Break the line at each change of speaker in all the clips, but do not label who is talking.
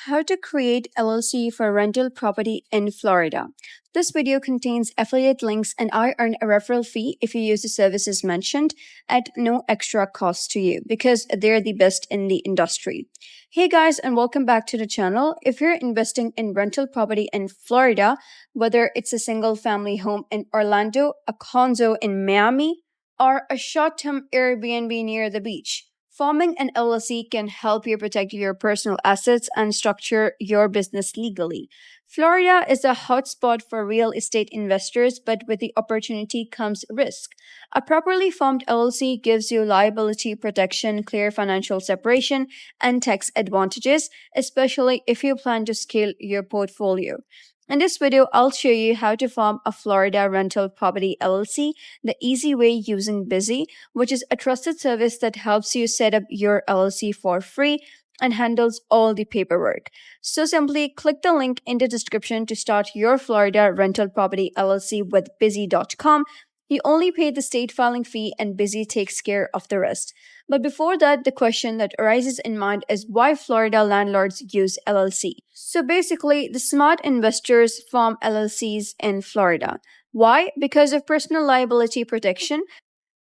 how to create LLC for rental property in Florida. This video contains affiliate links and I earn a referral fee if you use the services mentioned at no extra cost to you because they're the best in the industry. Hey guys, and welcome back to the channel. If you're investing in rental property in Florida, whether it's a single family home in Orlando, a condo in Miami, or a short-term Airbnb near the beach, forming an LLC can help you protect your personal assets and structure your business legally. Florida is a hotspot for real estate investors, but with the opportunity comes risk. A properly formed LLC gives you liability protection, clear financial separation, and tax advantages, especially if you plan to scale your portfolio. In this video, I'll show you how to form a Florida rental property LLC the easy way using Busy, which is a trusted service that helps you set up your LLC for free and handles all the paperwork. So simply click the link in the description to start your Florida rental property LLC with busy.com. You only pay the state filing fee and Busy takes care of the rest. But before that, the question that arises in mind is why Florida landlords use LLC. So basically, the smart investors form LLCs in Florida. Why? Because of personal liability protection,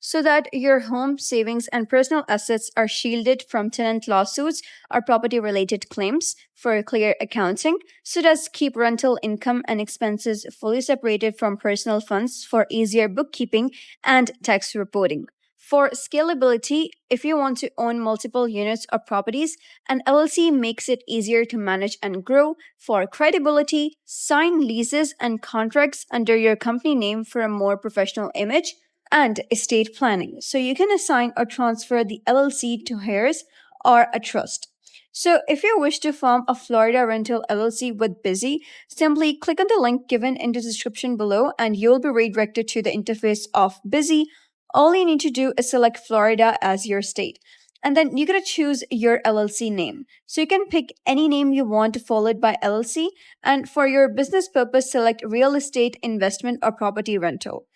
so that your home, savings, and personal assets are shielded from tenant lawsuits or property-related claims for clear accounting, so does keep rental income and expenses fully separated from personal funds for easier bookkeeping and tax reporting. For scalability, if you want to own multiple units or properties, an LLC makes it easier to manage and grow. For credibility, sign leases and contracts under your company name for a more professional image, and estate planning. So you can assign or transfer the LLC to heirs or a trust. So if you wish to form a Florida rental LLC with Busy, simply click on the link given in the description below and you'll be redirected to the interface of Busy. All you need to do is select Florida as your state. And then you're going to choose your LLC name. So you can pick any name you want followed by LLC. And for your business purpose, select real estate investment or property rental.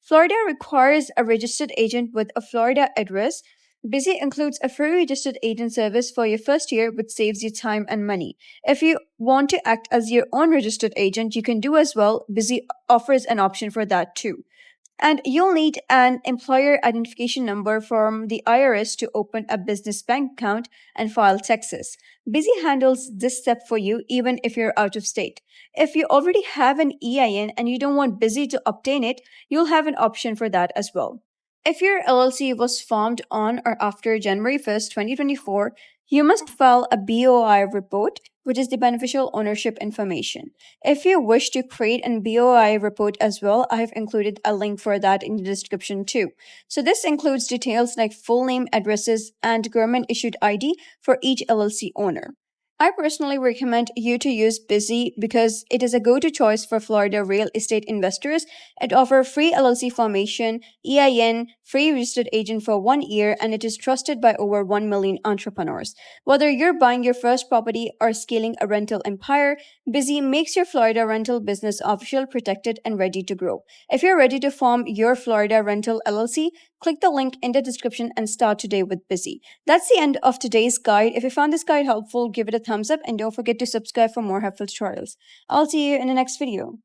Florida requires a registered agent with a Florida address. Busy includes a free registered agent service for your first year, which saves you time and money. If you want to act as your own registered agent, you can do as well. Busy offers an option for that too. And you'll need an employer identification number from the IRS to open a business bank account and file taxes. Busy handles this step for you even if you're out of state. If you already have an EIN and you don't want Busy to obtain it, you'll have an option for that as well. If your LLC was formed on or after January 1st, 2024, you must file a BOI report, which is the beneficial ownership information. If you wish to create an BOI report as well, I have included a link for that in the description too. So this includes details like full name, addresses, and government-issued ID for each LLC owner. I personally recommend you to use Busy because it is a go-to choice for Florida real estate investors. It offers free LLC formation, EIN, free registered agent for 1 year, and it is trusted by over 1 million entrepreneurs. Whether you're buying your first property or scaling a rental empire, Busy makes your Florida rental business official, protected, and ready to grow. If you're ready to form your Florida rental LLC, click the link in the description and start today with Busy. That's the end of today's guide. If you found this guide helpful, give it a thumbs up and don't forget to subscribe for more helpful tutorials. I'll see you in the next video.